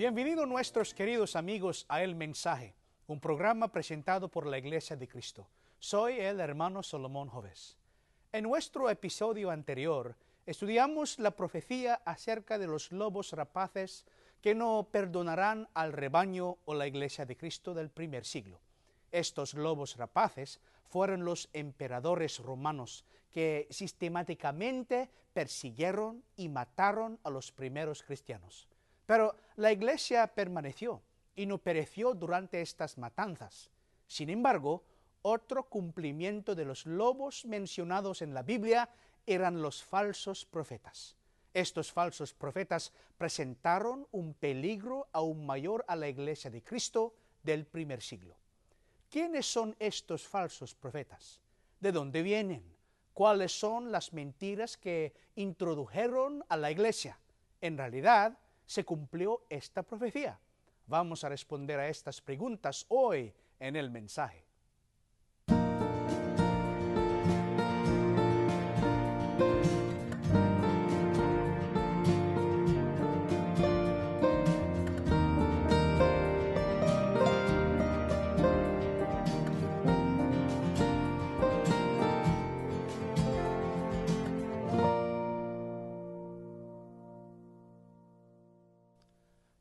Bienvenidos nuestros queridos amigos a El Mensaje, un programa presentado por la Iglesia de Cristo. Soy el hermano Salomón Joves. En nuestro episodio anterior estudiamos la profecía acerca de los lobos rapaces que no perdonarán al rebaño o la Iglesia de Cristo del primer siglo. Estos lobos rapaces fueron los emperadores romanos que sistemáticamente persiguieron y mataron a los primeros cristianos. Pero la Iglesia permaneció y no pereció durante estas matanzas. Sin embargo, otro cumplimiento de los lobos mencionados en la Biblia eran los falsos profetas. Estos falsos profetas presentaron un peligro aún mayor a la Iglesia de Cristo del primer siglo. ¿Quiénes son estos falsos profetas? ¿De dónde vienen? ¿Cuáles son las mentiras que introdujeron a la Iglesia? En realidad, se cumplió esta profecía. Vamos a responder a estas preguntas hoy en el mensaje.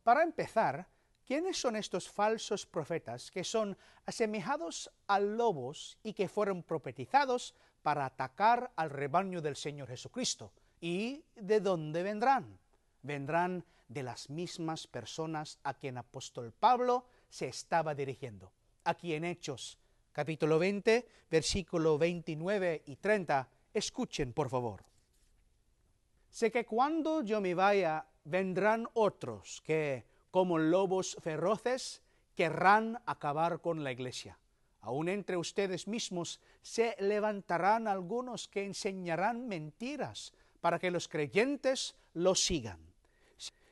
Para empezar, ¿quiénes son estos falsos profetas que son asemejados a lobos y que fueron profetizados para atacar al rebaño del Señor Jesucristo? ¿Y de dónde vendrán? Vendrán de las mismas personas a quien apóstol Pablo se estaba dirigiendo. Aquí en Hechos, capítulo 20, versículo 29 y 30, escuchen por favor. Sé que cuando yo me vaya, vendrán otros que, como lobos feroces, querrán acabar con la Iglesia. Aún entre ustedes mismos se levantarán algunos que enseñarán mentiras para que los creyentes los sigan.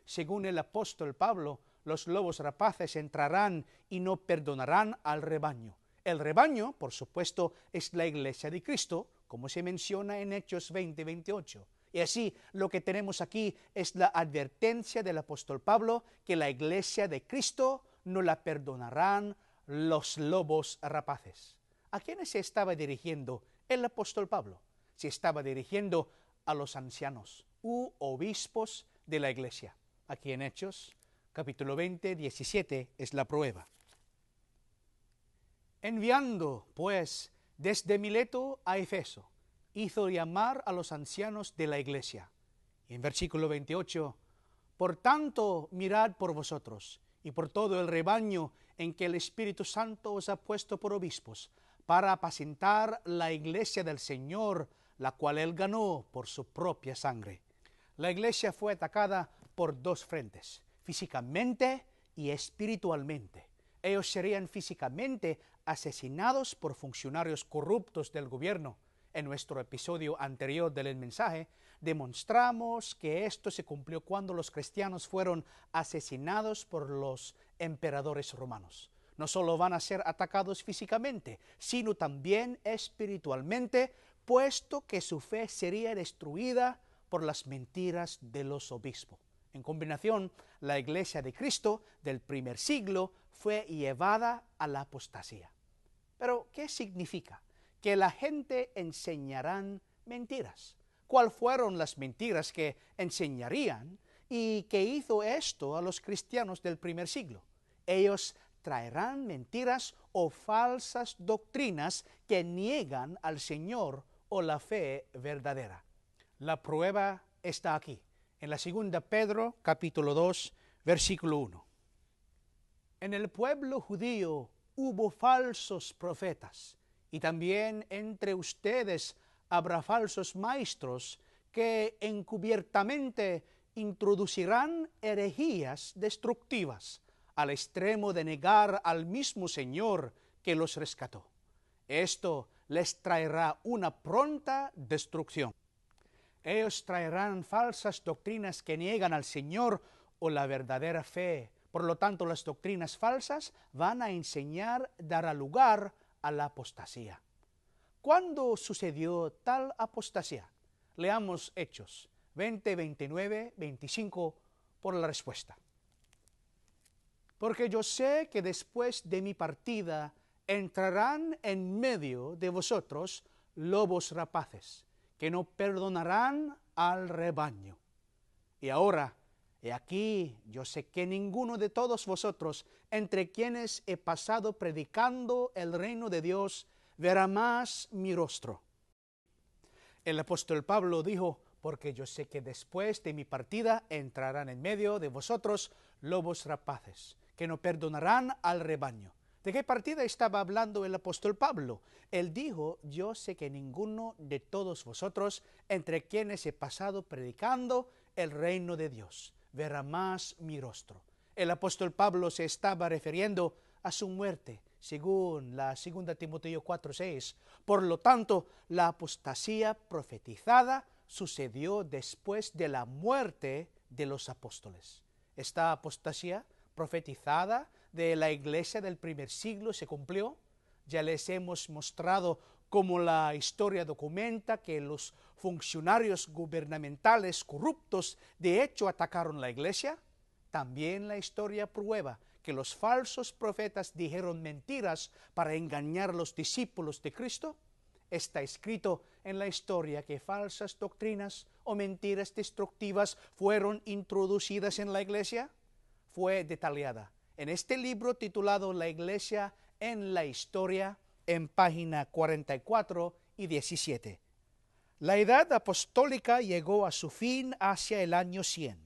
Según el apóstol Pablo, los lobos rapaces entrarán y no perdonarán al rebaño. El rebaño, por supuesto, es la Iglesia de Cristo, como se menciona en Hechos 20-28. Y así lo que tenemos aquí es la advertencia del apóstol Pablo que la Iglesia de Cristo no la perdonarán los lobos rapaces. ¿A quiénes se estaba dirigiendo el apóstol Pablo? Se estaba dirigiendo a los ancianos u obispos de la Iglesia. Aquí en Hechos, capítulo 20, 17 es la prueba. Enviando, pues, desde Mileto a Efeso, hizo llamar a los ancianos de la Iglesia. Y en versículo 28, por tanto, mirad por vosotros y por todo el rebaño en que el Espíritu Santo os ha puesto por obispos, para apacentar la Iglesia del Señor, la cual Él ganó por su propia sangre. La Iglesia fue atacada por dos frentes, físicamente y espiritualmente. Ellos serían físicamente asesinados por funcionarios corruptos del gobierno. En nuestro episodio anterior del mensaje, demostramos que esto se cumplió cuando los cristianos fueron asesinados por los emperadores romanos. No solo van a ser atacados físicamente, sino también espiritualmente, puesto que su fe sería destruida por las mentiras de los obispos. En combinación, la Iglesia de Cristo del primer siglo fue llevada a la apostasía. Pero, ¿qué significa? Que la gente enseñarán mentiras. ¿Cuáles fueron las mentiras que enseñarían y que hizo esto a los cristianos del primer siglo? Ellos traerán mentiras o falsas doctrinas que niegan al Señor o la fe verdadera. La prueba está aquí, en la 2 Pedro, capítulo 2, versículo 1. En el pueblo judío hubo falsos profetas, y también entre ustedes habrá falsos maestros que encubiertamente introducirán herejías destructivas al extremo de negar al mismo Señor que los rescató. Esto les traerá una pronta destrucción. Ellos traerán falsas doctrinas que niegan al Señor o la verdadera fe. Por lo tanto, las doctrinas falsas van a enseñar, dará lugar a la apostasía. ¿Cuándo sucedió tal apostasía? Leamos Hechos 20, 29, 25 por la respuesta. porque yo sé que después de mi partida entrarán en medio de vosotros lobos rapaces, que no perdonarán al rebaño. Y ahora, he aquí, yo sé que ninguno de todos vosotros, entre quienes he pasado predicando el reino de Dios, verá más mi rostro. El apóstol Pablo dijo, porque yo sé que después de mi partida entrarán en medio de vosotros lobos rapaces, que no perdonarán al rebaño. ¿De qué partida estaba hablando el apóstol Pablo? Él dijo, yo sé que ninguno de todos vosotros, entre quienes he pasado predicando el reino de Dios, verá más mi rostro. El apóstol Pablo se estaba refiriendo a su muerte, según la 2 Timoteo 4:6. Por lo tanto, la apostasía profetizada sucedió después de la muerte de los apóstoles. Esta apostasía profetizada de la iglesia del primer siglo se cumplió. Ya les hemos mostrado cómo la historia documenta que los funcionarios gubernamentales corruptos de hecho atacaron la iglesia. También la historia prueba que los falsos profetas dijeron mentiras para engañar a los discípulos de Cristo. Está escrito en la historia que falsas doctrinas o mentiras destructivas fueron introducidas en la iglesia. Fue detallada en este libro titulado La Iglesia en la Historia, en página 44 y 17. La edad apostólica llegó a su fin hacia el año 100.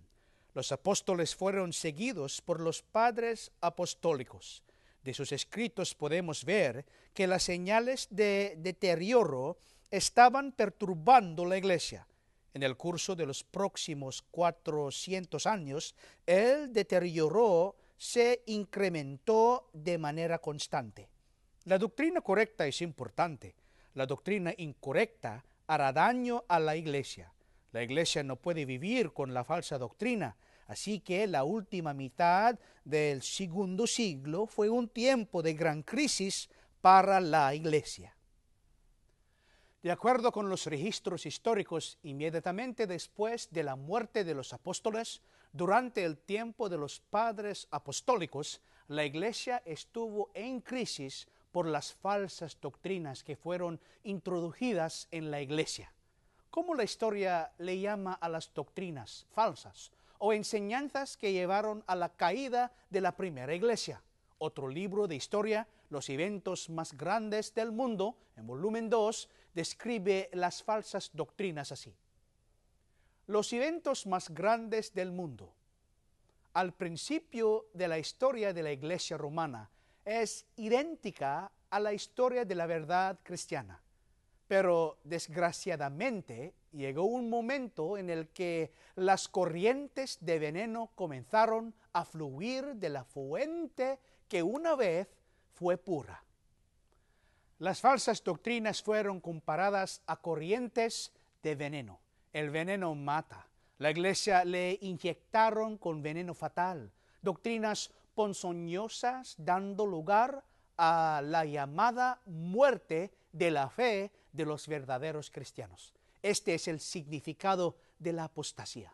Los apóstoles fueron seguidos por los padres apostólicos. De sus escritos podemos ver que las señales de deterioro estaban perturbando la iglesia. En el curso de los próximos 400 años, el deterioro se incrementó de manera constante. La doctrina correcta es importante. La doctrina incorrecta hará daño a la iglesia. La iglesia no puede vivir con la falsa doctrina, así que la última mitad del segundo siglo fue un tiempo de gran crisis para la iglesia. De acuerdo con los registros históricos, inmediatamente después de la muerte de los apóstoles, durante el tiempo de los padres apostólicos, la iglesia estuvo en crisis por las falsas doctrinas que fueron introducidas en la iglesia. ¿Cómo la historia le llama a las doctrinas falsas o enseñanzas que llevaron a la caída de la primera iglesia? Otro libro de historia, Los eventos más grandes del mundo, en volumen 2, describe las falsas doctrinas así. Los eventos más grandes del mundo. Al principio de la historia de la iglesia romana es idéntica a la historia de la verdad cristiana. Pero desgraciadamente llegó un momento en el que las corrientes de veneno comenzaron a fluir de la fuente que una vez fue pura. Las falsas doctrinas fueron comparadas a corrientes de veneno. El veneno mata. La iglesia le inyectaron con veneno fatal. Doctrinas ponzoñosas dando lugar a la llamada muerte de la fe de los verdaderos cristianos. Este es el significado de la apostasía.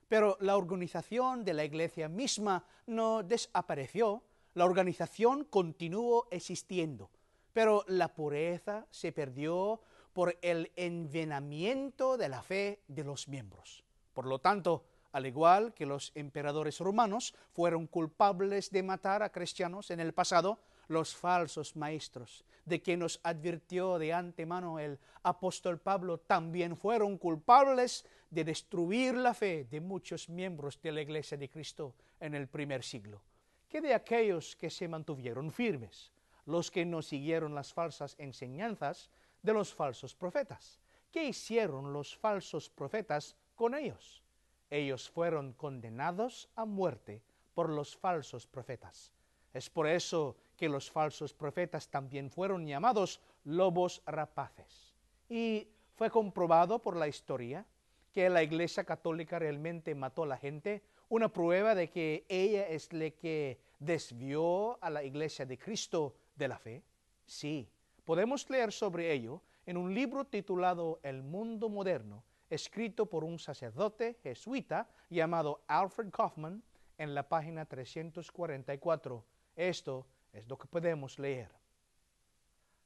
Pero la organización de la iglesia misma no desapareció. La organización continuó existiendo, pero la pureza se perdió por el envenenamiento de la fe de los miembros. Por lo tanto, al igual que los emperadores romanos fueron culpables de matar a cristianos en el pasado, los falsos maestros, de quien nos advirtió de antemano el apóstol Pablo, también fueron culpables de destruir la fe de muchos miembros de la Iglesia de Cristo en el primer siglo. ¿Qué de aquellos que se mantuvieron firmes? Los que no siguieron las falsas enseñanzas de los falsos profetas. ¿Qué hicieron los falsos profetas con ellos? Ellos fueron condenados a muerte por los falsos profetas. Es por eso que los falsos profetas también fueron llamados lobos rapaces. Y fue comprobado por la historia que la Iglesia Católica realmente mató a la gente. Una prueba de que ella es la que desvió a la Iglesia de Cristo de la fe. Sí, podemos leer sobre ello en un libro titulado El Mundo Moderno, escrito por un sacerdote jesuita llamado Alfred Kaufman en la página 344. Esto es lo que podemos leer.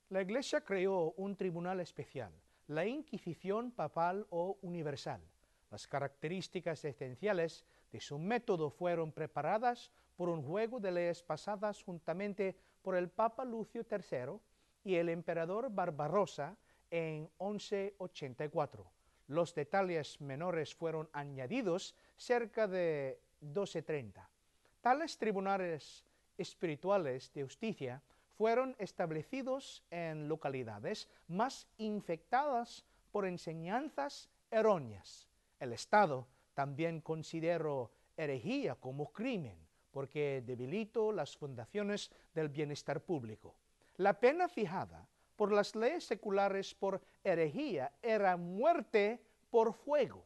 La Iglesia creó un tribunal especial, la Inquisición papal o universal. Las características esenciales de su método fueron preparadas por un juego de leyes pasadas juntamente por el Papa Lucio III y el emperador Barbarossa en 1184. Los detalles menores fueron añadidos cerca de 1230. Tales tribunales espirituales de justicia fueron establecidos en localidades más infectadas por enseñanzas erróneas. El Estado también consideró herejía como crimen, porque debilitó las fundaciones del bienestar público. La pena fijada por las leyes seculares por herejía era muerte por fuego.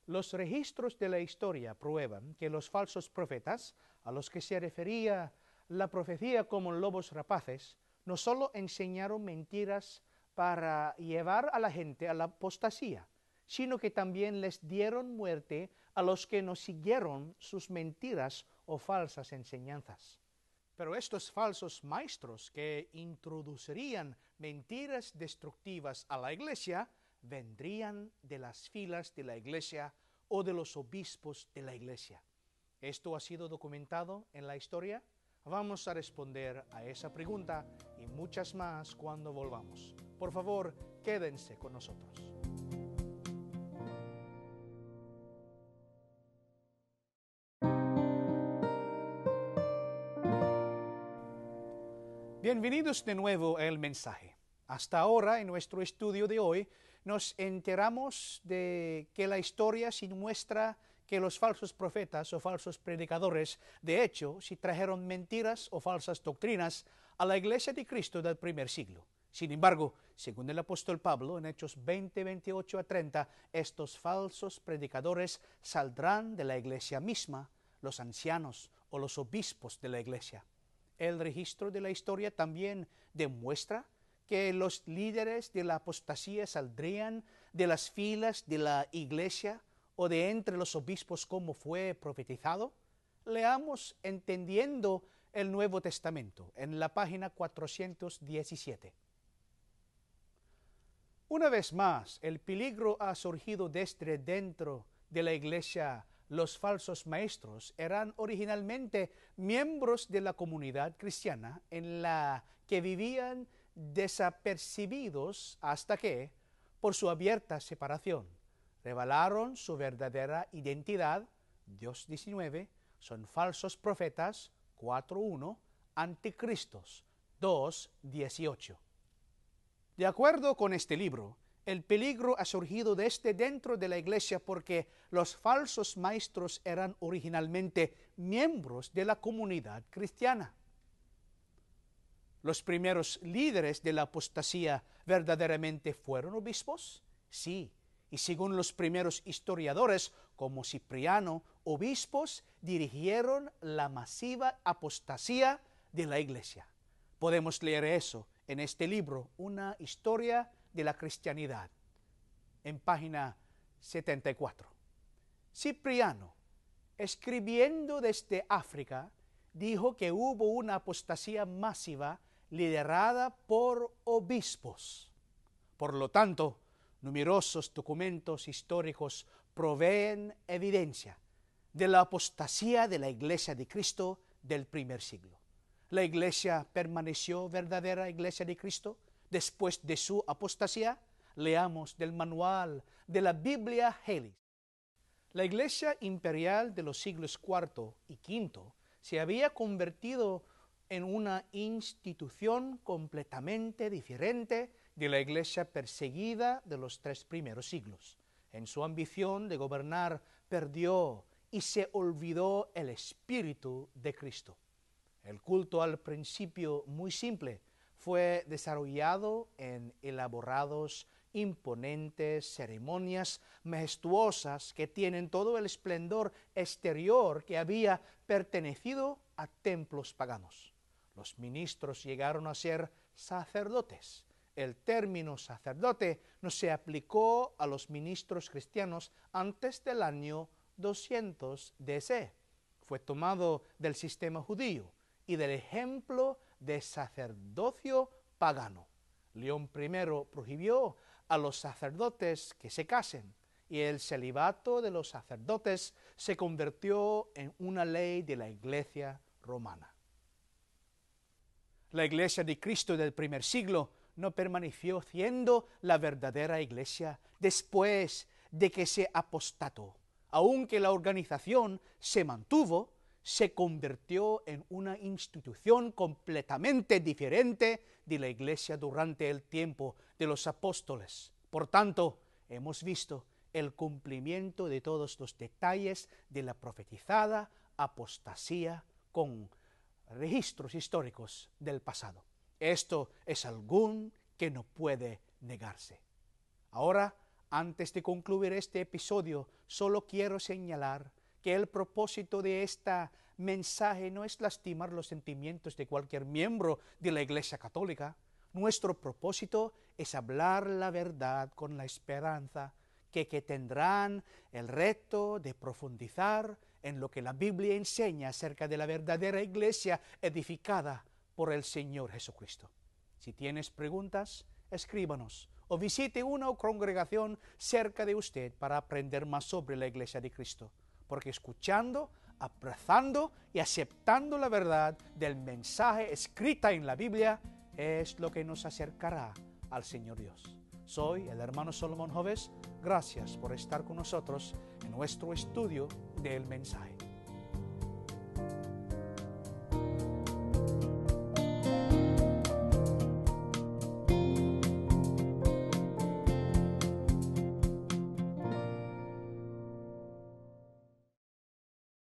Los registros de la historia prueban que los falsos profetas, a los que se refería la profecía como lobos rapaces, no solo enseñaron mentiras para llevar a la gente a la apostasía, sino que también les dieron muerte a los que no siguieron sus mentiras o falsas enseñanzas. Pero estos falsos maestros que introducirían mentiras destructivas a la Iglesia vendrían de las filas de la Iglesia o de los obispos de la Iglesia. ¿Esto ha sido documentado en la historia? Vamos a responder a esa pregunta y muchas más cuando volvamos. Por favor, quédense con nosotros. Bienvenidos de nuevo al mensaje. Hasta ahora, en nuestro estudio de hoy, nos enteramos de que la historia sí muestra que los falsos profetas o falsos predicadores, de hecho, sí trajeron mentiras o falsas doctrinas a la Iglesia de Cristo del primer siglo. Sin embargo, según el apóstol Pablo, en Hechos 20, 28 a 30, estos falsos predicadores saldrán de la Iglesia misma, los ancianos o los obispos de la Iglesia. El registro de la historia también demuestra que los líderes de la apostasía saldrían de las filas de la Iglesia o de entre los obispos como fue profetizado. Leamos Entendiendo el Nuevo Testamento en la página 417. Una vez más, el peligro ha surgido desde dentro de la Iglesia. Los falsos maestros eran originalmente miembros de la comunidad cristiana en la que vivían desapercibidos hasta que, por su abierta separación, revelaron su verdadera identidad. Dios 19, son falsos profetas, 4.1, anticristos, 2.18. De acuerdo con este libro, el peligro ha surgido desde dentro de la Iglesia porque los falsos maestros eran originalmente miembros de la comunidad cristiana. ¿Los primeros líderes de la apostasía verdaderamente fueron obispos? Sí, y según los primeros historiadores, como Cipriano, obispos dirigieron la masiva apostasía de la Iglesia. Podemos leer eso en este libro, Una historia de la cristianidad, en página 74. Cipriano, escribiendo desde África, dijo que hubo una apostasía masiva liderada por obispos. Por lo tanto, numerosos documentos históricos proveen evidencia de la apostasía de la Iglesia de Cristo del primer siglo. ¿La Iglesia permaneció verdadera Iglesia de Cristo después de su apostasía? Leamos del manual de la Biblia Helix. La Iglesia imperial de los siglos IV y V se había convertido en una institución completamente diferente de la Iglesia perseguida de los 3 primeros siglos. En su ambición de gobernar, perdió y se olvidó el espíritu de Cristo. El culto, al principio muy simple, fue desarrollado en elaborados, imponentes ceremonias majestuosas que tienen todo el esplendor exterior que había pertenecido a templos paganos. Los ministros llegaron a ser sacerdotes. El término sacerdote no se aplicó a los ministros cristianos antes del año 200 DC. fue tomado del sistema judío y del ejemplo de sacerdocio pagano. León I prohibió a los sacerdotes que se casen, y el celibato de los sacerdotes se convirtió en una ley de la Iglesia romana. La Iglesia de Cristo del primer siglo no permaneció siendo la verdadera Iglesia después de que se apostató. Aunque la organización se mantuvo, se convirtió en una institución completamente diferente de la Iglesia durante el tiempo de los apóstoles. Por tanto, hemos visto el cumplimiento de todos los detalles de la profetizada apostasía con registros históricos del pasado. Esto es algo que no puede negarse. Ahora, antes de concluir este episodio, solo quiero señalar que el propósito de este mensaje no es lastimar los sentimientos de cualquier miembro de la Iglesia Católica. Nuestro propósito es hablar la verdad con la esperanza que tendrán el reto de profundizar en lo que la Biblia enseña acerca de la verdadera Iglesia edificada por el Señor Jesucristo. Si tienes preguntas, escríbanos o visite una congregación cerca de usted para aprender más sobre la Iglesia de Cristo, porque escuchando, abrazando y aceptando la verdad del mensaje escrita en la Biblia es lo que nos acercará al Señor Dios. Soy el hermano Solomon Joves. Gracias por estar con nosotros en nuestro estudio del mensaje.